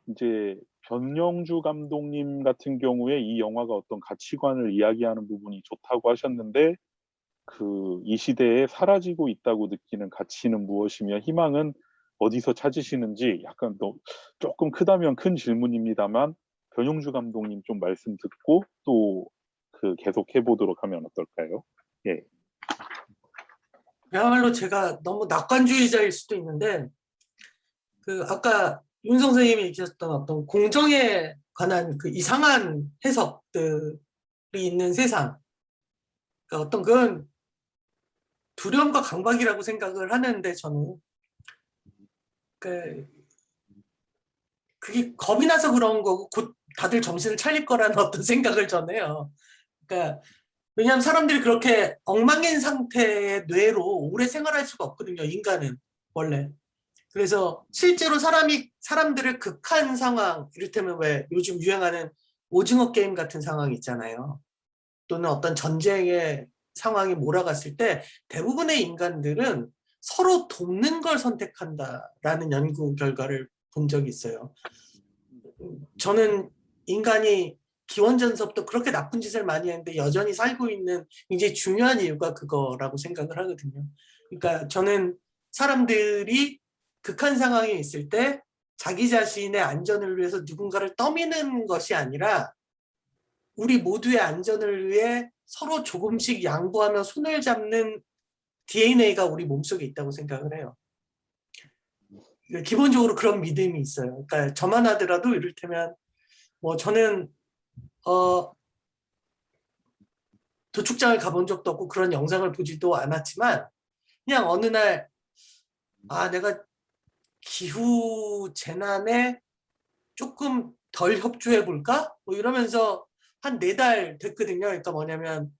이제 변영주 감독님 같은 경우에 이 영화가 어떤 가치관을 이야기하는 부분이 좋다고 하셨는데 이 시대에 사라지고 있다고 느끼는 가치는 무엇이며 희망은 어디서 찾으시는지 약간 조금 크다면 큰 질문입니다만 변영주 감독님 좀 말씀 듣고 또 계속 해보도록 하면 어떨까요? 예. 그야말로 제가 너무 낙관주의자일 수도 있는데 아까 윤 선생님이 얘기하셨던 어떤 공정에 관한 그 이상한 해석들이 있는 세상, 그러니까 어떤 그건 두려움과 강박이라고 생각을 하는데 저는 그게 겁이 나서 그런 거고 곧 다들 정신을 차릴 거라는 어떤 생각을 전해요. 그러니까 왜냐하면 사람들이 그렇게 엉망인 상태의 뇌로 오래 생활할 수가 없거든요. 인간은 원래. 그래서 실제로 사람들을 극한 상황, 이를테면 왜 요즘 유행하는 오징어 게임 같은 상황 있잖아요. 또는 어떤 전쟁의 상황이 몰아갔을 때 대부분의 인간들은 서로 돕는 걸 선택한다라는 연구 결과를 본 적이 있어요. 저는 인간이 기원전서부터 그렇게 나쁜 짓을 많이 했는데 여전히 살고 있는 굉장히 중요한 이유가 그거라고 생각을 하거든요. 그러니까 저는 사람들이 극한 상황에 있을 때 자기 자신의 안전을 위해서 누군가를 떠미는 것이 아니라 우리 모두의 안전을 위해 서로 조금씩 양보하며 손을 잡는 DNA가 우리 몸속에 있다고 생각을 해요. 기본적으로 그런 믿음이 있어요. 그러니까 저만 하더라도 이를테면 뭐 저는 도축장을 가본 적도 없고 그런 영상을 보지도 않았지만 그냥 어느 날 내가 기후 재난에 조금 덜 협조해 볼까? 뭐 이러면서 한 4달 됐거든요. 그러니까 뭐냐면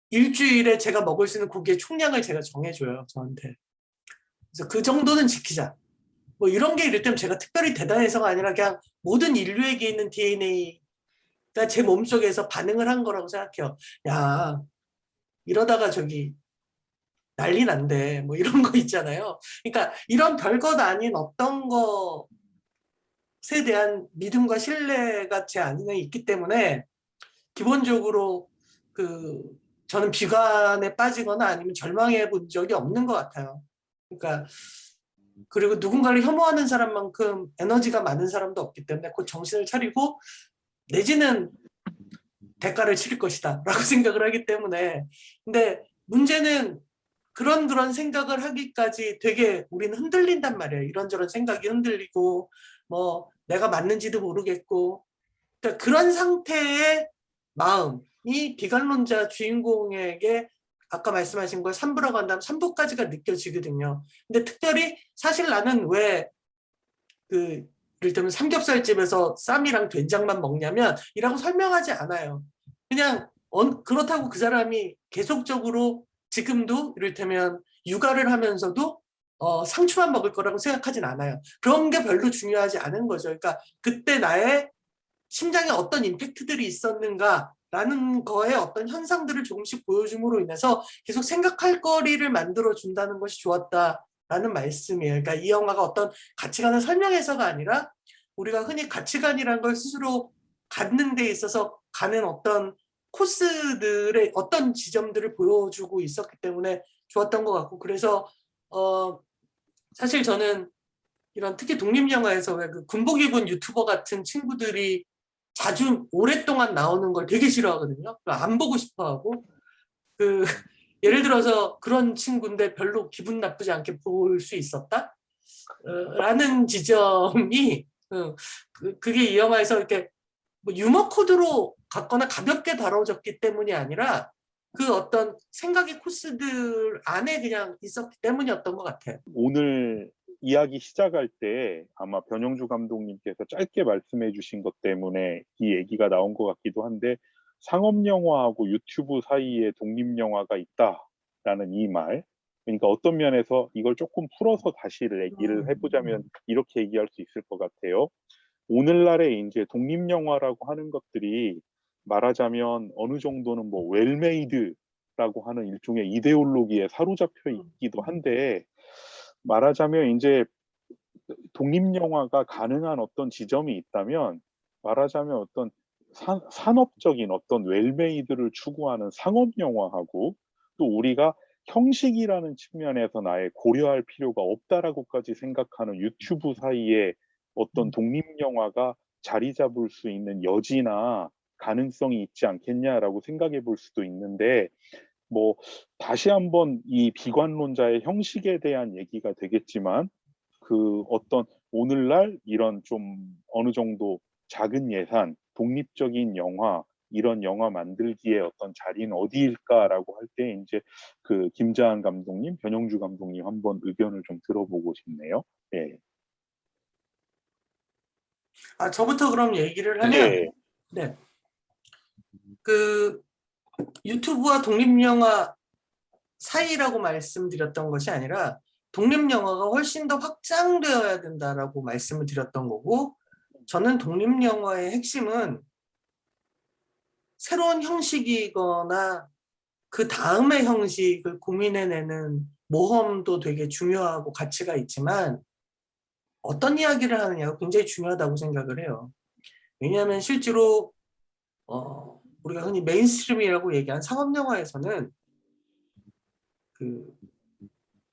일주일에 제가 먹을 수 있는 고기의 총량을 제가 정해줘요, 저한테. 그래서 그 정도는 지키자. 뭐 이런 게 이럴 때면 제가 특별히 대단해서가 아니라 그냥 모든 인류에게 있는 DNA가 제 몸속에서 반응을 한 거라고 생각해요. 야, 이러다가 저기 난리 난대. 뭐 이런 거 있잖아요. 그러니까 이런 별것 아닌 어떤 것에 대한 믿음과 신뢰가 제 안에 있기 때문에 기본적으로 저는 비관에 빠지거나 아니면 절망해 본 적이 없는 것 같아요. 그러니까 그리고 누군가를 혐오하는 사람만큼 에너지가 많은 사람도 없기 때문에 곧 정신을 차리고 내지는 대가를 치를 것이다 라고 생각을 하기 때문에 근데 문제는 그런 생각을 하기까지 되게 우리는 흔들린단 말이에요. 이런저런 생각이 흔들리고 뭐 내가 맞는지도 모르겠고 그러니까 그런 상태의 마음이 비관론자 주인공에게 아까 말씀하신 걸 3부라고 한다면 3부까지가 느껴지거든요. 근데 특별히 사실 나는 왜 예를 들면 삼겹살집에서 쌈이랑 된장만 먹냐면 이라고 설명하지 않아요. 그냥 그렇다고 그 사람이 계속적으로 지금도 이를테면 육아를 하면서도 상추만 먹을 거라고 생각하진 않아요. 그런 게 별로 중요하지 않은 거죠. 그러니까 그때 나의 심장에 어떤 임팩트들이 있었는가라는 거에 어떤 현상들을 조금씩 보여줌으로 인해서 계속 생각할 거리를 만들어 준다는 것이 좋았다라는 말씀이에요. 그러니까 이 영화가 어떤 가치관을 설명해서가 아니라 우리가 흔히 가치관이라는 걸 스스로 갖는 데 있어서 가는 어떤 코스들의 어떤 지점들을 보여주고 있었기 때문에 좋았던 것 같고 그래서 사실 저는 이런 특히 독립영화에서 왜 그 군복 입은 유튜버 같은 친구들이 자주 오랫동안 나오는 걸 되게 싫어하거든요. 안 보고 싶어하고 예를 들어서 그런 친구인데 별로 기분 나쁘지 않게 볼 수 있었다? 라는 지점이 그게 이 영화에서 이렇게 뭐 유머 코드로 갔거나 가볍게 다뤄졌기 때문이 아니라 그 어떤 생각의 코스들 안에 그냥 있었기 때문이었던 것 같아요. 오늘 이야기 시작할 때 아마 변영주 감독님께서 짧게 말씀해 주신 것 때문에 이 얘기가 나온 것 같기도 한데 상업영화하고 유튜브 사이에 독립영화가 있다라는 이 말, 그러니까 어떤 면에서 이걸 조금 풀어서 다시 얘기를 해보자면 이렇게 얘기할 수 있을 것 같아요. 오늘날의 이제 독립영화라고 하는 것들이 말하자면 어느 정도는 뭐 웰메이드라고 하는 일종의 이데올로기에 사로잡혀 있기도 한데 말하자면 이제 독립영화가 가능한 어떤 지점이 있다면 말하자면 어떤 산업적인 어떤 웰메이드를 추구하는 상업영화하고 또 우리가 형식이라는 측면에서 나의 고려할 필요가 없다라고까지 생각하는 유튜브 사이에 어떤 독립영화가 자리 잡을 수 있는 여지나 가능성이 있지 않겠냐라고 생각해 볼 수도 있는데 뭐 다시 한번 이 비관론자의 형식에 대한 얘기가 되겠지만 그 어떤 오늘날 이런 좀 어느 정도 작은 예산, 독립적인 영화 이런 영화 만들기에 어떤 자리는 어디일까라고 할 때 이제 그 김자한 감독님, 변영주 감독님 한번 의견을 좀 들어보고 싶네요. 예. 저부터 그럼 얘기를 하면 예. 네. 유튜브와 독립영화 사이라고 말씀드렸던 것이 아니라 독립영화가 훨씬 더 확장되어야 된다라고 말씀을 드렸던 거고 저는 독립영화의 핵심은 새로운 형식이거나 그 다음의 형식을 고민해내는 모험도 되게 중요하고 가치가 있지만 어떤 이야기를 하느냐가 굉장히 중요하다고 생각을 해요. 왜냐하면 실제로 우리가 흔히 메인스트림이라고 얘기한 상업영화에서는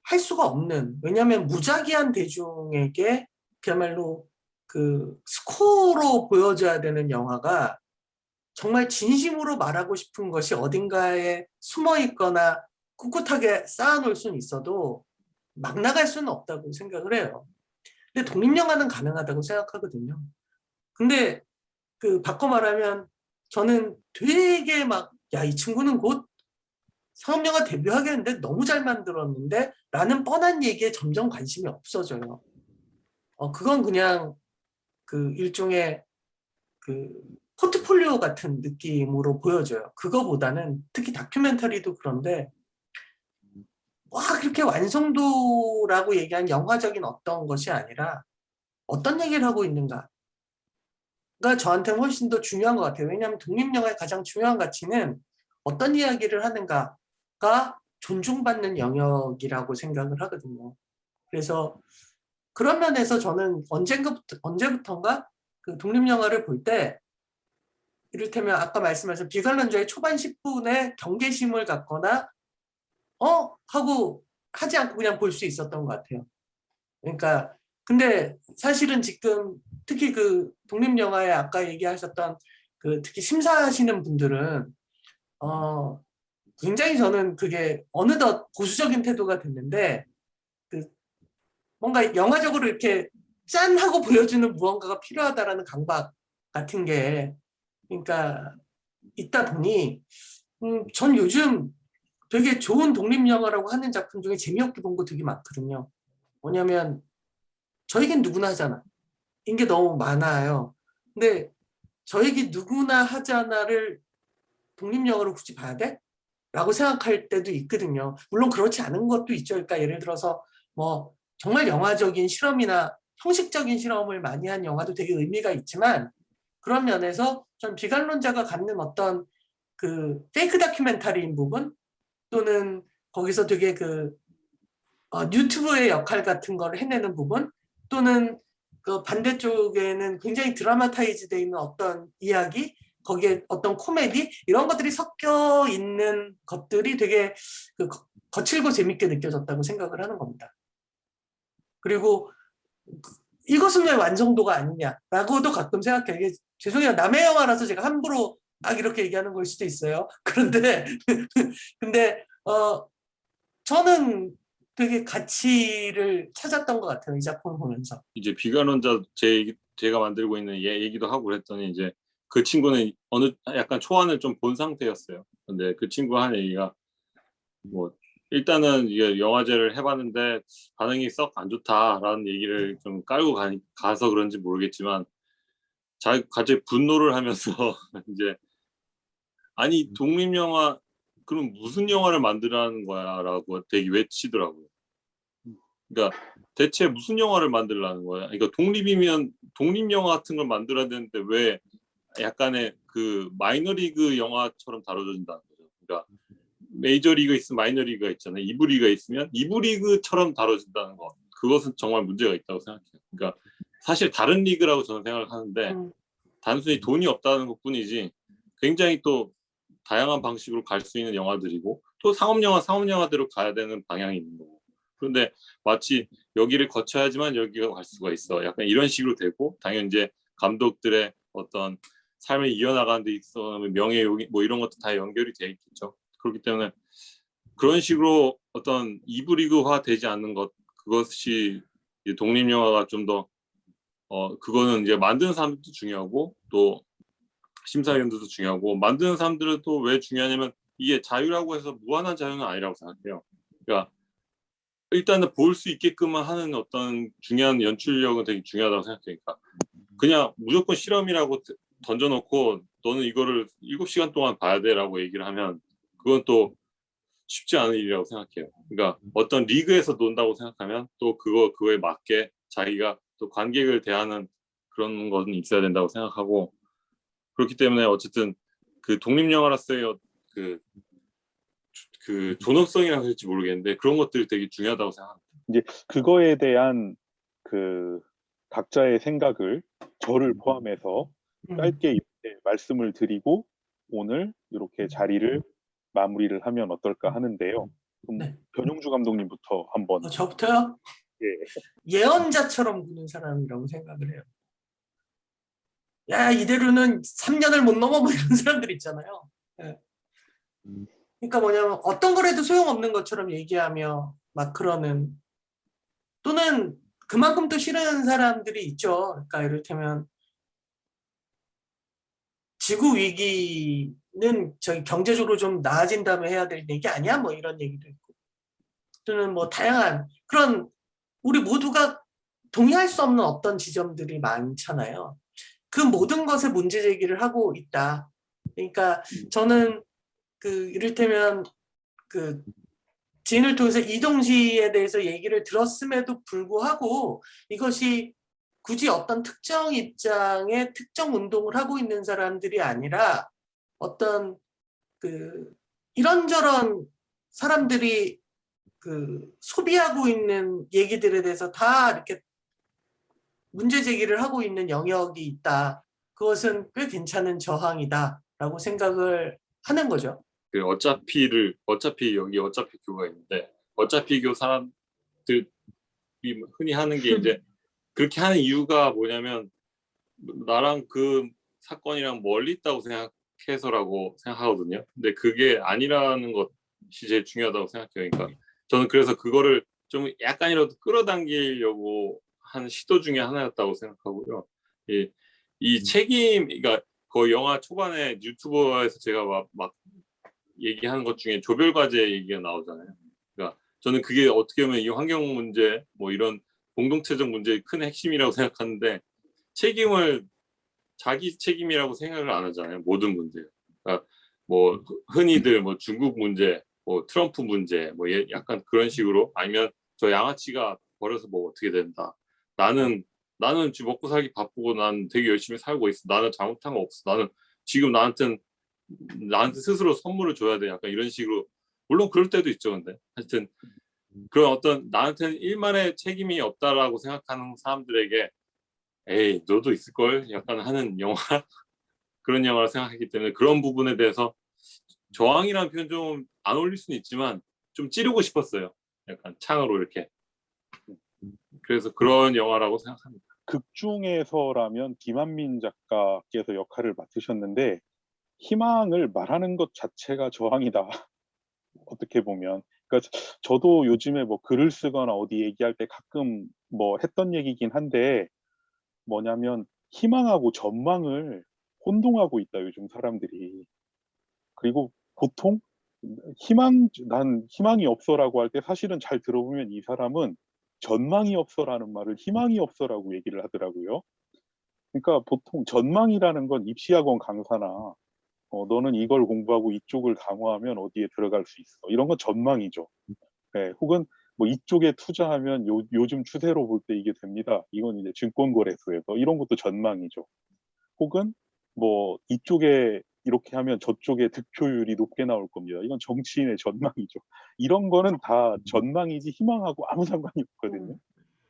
할 수가 없는 왜냐하면 무작위한 대중에게 그야말로 그 스코어로 보여줘야 되는 영화가 정말 진심으로 말하고 싶은 것이 어딘가에 숨어 있거나 꿋꿋하게 쌓아놓을 수는 있어도 막 나갈 수는 없다고 생각을 해요. 근데 독립영화는 가능하다고 생각하거든요. 근데 그 바꿔 말하면 저는 되게 막, 야, 이 친구는 곧 상업영화 데뷔하겠는데 너무 잘 만들었는데 라는 뻔한 얘기에 점점 관심이 없어져요. 그건 그냥 그 일종의 그 포트폴리오 같은 느낌으로 보여져요. 그거보다는 특히 다큐멘터리도 그런데 와 그렇게 완성도라고 얘기한 영화적인 어떤 것이 아니라 어떤 얘기를 하고 있는가가 저한테는 훨씬 더 중요한 것 같아요. 왜냐하면 독립영화의 가장 중요한 가치는 어떤 이야기를 하는가가 존중받는 영역이라고 생각을 하거든요. 그래서 그런 면에서 저는 언제부턴가 그 독립영화를 볼 때 이를테면 아까 말씀하신 비관론자의 초반 10분에 경계심을 갖거나 하고 하지 않고 그냥 볼 수 있었던 것 같아요. 그러니까 근데 사실은 지금 특히 그 독립영화에 아까 얘기하셨던 그 특히 심사하시는 분들은 굉장히 저는 그게 어느덧 보수적인 태도가 됐는데 그 뭔가 영화적으로 이렇게 짠 하고 보여주는 무언가가 필요하다라는 강박 같은 게 그러니까 있다 보니 전 요즘 되게 좋은 독립영화라고 하는 작품 중에 재미없게 본 거 되게 많거든요. 뭐냐면 저에겐 누구나 하잖아. 인게 너무 많아요. 근데 저에게 누구나 하잖아를 독립영화로 굳이 봐야 돼? 라고 생각할 때도 있거든요. 물론 그렇지 않은 것도 있죠. 그러니까 예를 들어서 뭐 정말 영화적인 실험이나 형식적인 실험을 많이 한 영화도 되게 의미가 있지만 그런 면에서 전 비관론자가 갖는 어떤 그 페이크 다큐멘터리인 부분 또는 거기서 되게 그 유튜브의 역할 같은 걸 해내는 부분 또는 그 반대쪽에는 굉장히 드라마타이즈 되어 있는 어떤 이야기 거기에 어떤 코미디 이런 것들이 섞여 있는 것들이 되게 그 거칠고 재밌게 느껴졌다고 생각을 하는 겁니다. 그리고 이것은 왜 완성도가 아니냐라고도 가끔 생각해요. 이게 죄송해요. 남의 영화라서 제가 함부로 막 이렇게 얘기하는 걸 수도 있어요. 그런데 근데 저는 되게 가치를 찾았던 것 같아요. 이 작품을 보면서. 이제 비관론자 제가 만들고 있는 얘기도 하고 그랬더니 이제 그 친구는 어느 약간 초안을 좀 본 상태였어요. 근데 그 친구가 한 얘기가 뭐 일단은 이게 영화제를 해봤는데 반응이 썩 안 좋다라는 얘기를 좀 깔고 가서 그런지 모르겠지만 갑자기 분노를 하면서 이제 아니 독립영화 그럼 무슨 영화를 만들라는 거야라고 되게 외치더라고요. 그러니까 대체 무슨 영화를 만들라는 거야? 그러니까 독립이면 독립영화 같은 걸 만들어야 되는데 왜 약간의 그 마이너리그 영화처럼 다뤄진다는 거죠. 그러니까 메이저리그 있으면 마이너리그가 있잖아요. 이브리그가 있으면 이브리그처럼 다뤄진다는 거. 그것은 정말 문제가 있다고 생각해요. 그러니까 사실 다른 리그라고 저는 생각을 하는데 단순히 돈이 없다는 것뿐이지 굉장히 또 다양한 방식으로 갈 수 있는 영화들이고 또 상업영화대로 가야 되는 방향이 있는 거고. 그런데 마치 여기를 거쳐야지만 여기가 갈 수가 있어. 약간 이런 식으로 되고 당연히 이제 감독들의 어떤 삶을 이어나가는 데 있어 명예 뭐 이런 것도 다 연결이 돼 있겠죠. 그렇기 때문에 그런 식으로 어떤 이브리그화 되지 않는 것 그것이 독립영화가 좀 더 그거는 이제 만드는 사람들도 중요하고 또 심사위원들도 중요하고 만드는 사람들은 또 왜 중요하냐면 이게 자유라고 해서 무한한 자유는 아니라고 생각해요. 그러니까 일단은 볼 수 있게끔만 하는 어떤 중요한 연출력은 되게 중요하다고 생각하니까 그냥 무조건 실험이라고 던져놓고 너는 이거를 7시간 동안 봐야 돼라고 얘기를 하면 그건 또 쉽지 않은 일이라고 생각해요. 그러니까 어떤 리그에서 논다고 생각하면 또 그거에 맞게 자기가 또 관객을 대하는 그런 거는 있어야 된다고 생각하고 그렇기 때문에 어쨌든 그 독립영화로서의 그 존엄성이라고 할지 모르겠는데 그런 것들이 되게 중요하다고 생각합니다. 이제 그거에 대한 그 각자의 생각을 저를 포함해서 짧게 이렇게 말씀을 드리고 오늘 이렇게 자리를 마무리를 하면 어떨까 하는데요. 그럼 네. 변용주 감독님부터 한번. 저부터요? 예. 예언자처럼 구는 사람이라고 생각을 해요. 야, 이대로는 3년을 못 넘어 뭐 이런 사람들 있잖아요. 예. 그러니까 뭐냐면 어떤 거라도 소용없는 것처럼 얘기하며 막 그러는, 또는 그만큼 또 싫은 사람들이 있죠. 그러니까 이를테면 지구 위기는 저희 경제적으로 좀 나아진 다음에 해야 될 얘기 아니야? 뭐 이런 얘기도 있고, 또는 뭐 다양한 그런 우리 모두가 동의할 수 없는 어떤 지점들이 많잖아요. 그 모든 것에 문제 제기를 하고 있다. 그러니까 저는 그 이를테면 그 지인을 통해서 이동시에 대해서 얘기를 들었음에도 불구하고 이것이 굳이 어떤 특정 입장에 특정 운동을 하고 있는 사람들이 아니라 어떤 그 이런저런 사람들이 그 소비하고 있는 얘기들에 대해서 다 이렇게 문제 제기를 하고 있는 영역이 있다. 그것은 꽤 괜찮은 저항이다라고 생각을 하는 거죠. 그 어차피 여기 어차피 교가 있는데 어차피 교 사람들이 흔히 하는 게 이제 그렇게 하는 이유가 뭐냐면 나랑 그 사건이랑 멀리 있다고 생각해서라고 생각하거든요. 근데 그게 아니라는 것이 제일 중요하다고 생각해요. 그러니까 저는 그래서 그거를 좀 약간이라도 끌어당기려고 한 시도 중에 하나였다고 생각하고요. 이 책임, 그러니까 거의 영화 초반에 유튜버에서 제가 막 얘기하는 것 중에 조별과제 얘기가 나오잖아요. 그러니까 저는 그게 어떻게 보면 이 환경 문제, 뭐 이런 공동체적 문제의 큰 핵심이라고 생각하는데 책임을 자기 책임이라고 생각을 안 하잖아요. 모든 문제. 그러니까 뭐 흔히들 뭐 중국 문제, 뭐 트럼프 문제, 뭐 약간 그런 식으로 아니면 저 양아치가 버려서 뭐 어떻게 된다. 나는 지금 먹고 살기 바쁘고 난 되게 열심히 살고 있어. 나는 잘못한 거 없어. 나는 지금 나한테 스스로 선물을 줘야 돼. 약간 이런 식으로. 물론 그럴 때도 있죠. 근데 하여튼 그런 어떤 나한테는 일말의 책임이 없다라고 생각하는 사람들에게 에이 너도 있을걸 약간 하는 영화 그런 영화를 생각했기 때문에 그런 부분에 대해서 저항이라는 표현 좀 안 어울릴 수는 있지만 좀 찌르고 싶었어요. 약간 창으로 이렇게. 그래서 그런 영화라고 생각합니다. 극 중에서라면 김한민 작가께서 역할을 맡으셨는데 희망을 말하는 것 자체가 저항이다. 어떻게 보면. 그러니까 저도 요즘에 뭐 글을 쓰거나 어디 얘기할 때 가끔 뭐 했던 얘기긴 한데 뭐냐면 희망하고 전망을 혼동하고 있다, 요즘 사람들이. 그리고 보통 난 희망이 없어라고 할 때 사실은 잘 들어보면 이 사람은 전망이 없어라는 말을 희망이 없어라고 얘기를 하더라고요. 그러니까 보통 전망이라는 건 입시학원 강사나 너는 이걸 공부하고 이쪽을 강화하면 어디에 들어갈 수 있어. 이런 건 전망이죠. 네, 혹은 뭐 이쪽에 투자하면 요즘 추세로 볼 때 이게 됩니다. 이건 이제 증권거래소에서 이런 것도 전망이죠. 혹은 뭐 이쪽에 이렇게 하면 저쪽에 득표율이 높게 나올 겁니다. 이건 정치인의 전망이죠. 이런 거는 다 전망이지 희망하고 아무 상관이 없거든요.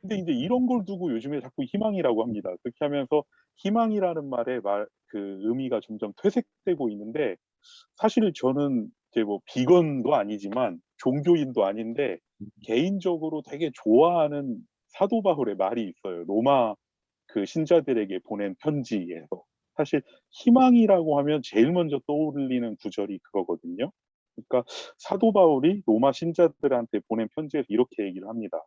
근데 이제 이런 걸 두고 요즘에 자꾸 희망이라고 합니다. 그렇게 하면서 희망이라는 말의 그 의미가 점점 퇴색되고 있는데 사실 저는 이제 뭐 비건도 아니지만 종교인도 아닌데 개인적으로 되게 좋아하는 사도 바울의 말이 있어요. 로마 그 신자들에게 보낸 편지에서. 사실 희망이라고 하면 제일 먼저 떠올리는 구절이 그거거든요. 그러니까 사도 바울이 로마 신자들한테 보낸 편지에서 이렇게 얘기를 합니다.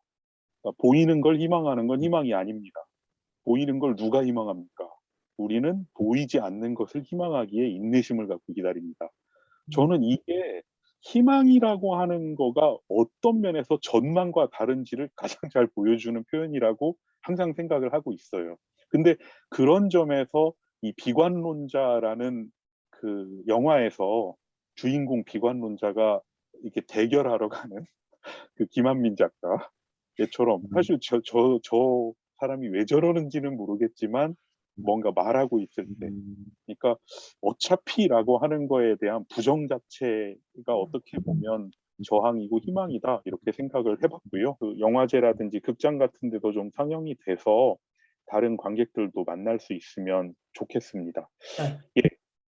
그러니까 보이는 걸 희망하는 건 희망이 아닙니다. 보이는 걸 누가 희망합니까? 우리는 보이지 않는 것을 희망하기에 인내심을 갖고 기다립니다. 저는 이게 희망이라고 하는 거가 어떤 면에서 전망과 다른지를 가장 잘 보여주는 표현이라고 항상 생각을 하고 있어요. 근데 그런 점에서 이 비관론자라는 그 영화에서 주인공 비관론자가 이렇게 대결하러 가는 그 김한민 작가 얘처럼 사실 저 사람이 왜 저러는지는 모르겠지만 뭔가 말하고 있을 때 그러니까 어차피라고 하는 거에 대한 부정 자체가 어떻게 보면 저항이고 희망이다 이렇게 생각을 해봤고요. 그 영화제라든지 극장 같은 데도 좀 상영이 돼서 다른 관객들도 만날 수 있으면 좋겠습니다. 네. 예,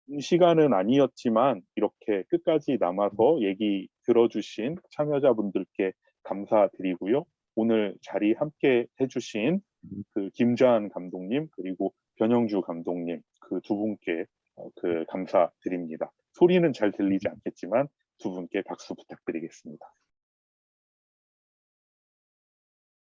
긴 시간은 아니었지만 이렇게 끝까지 남아서 얘기 들어주신 참여자분들께 감사드리고요. 오늘 자리 함께 해주신 그 김좌한 감독님 그리고 변영주 감독님 그 두 분께 감사드립니다. 소리는 잘 들리지 않겠지만 두 분께 박수 부탁드리겠습니다.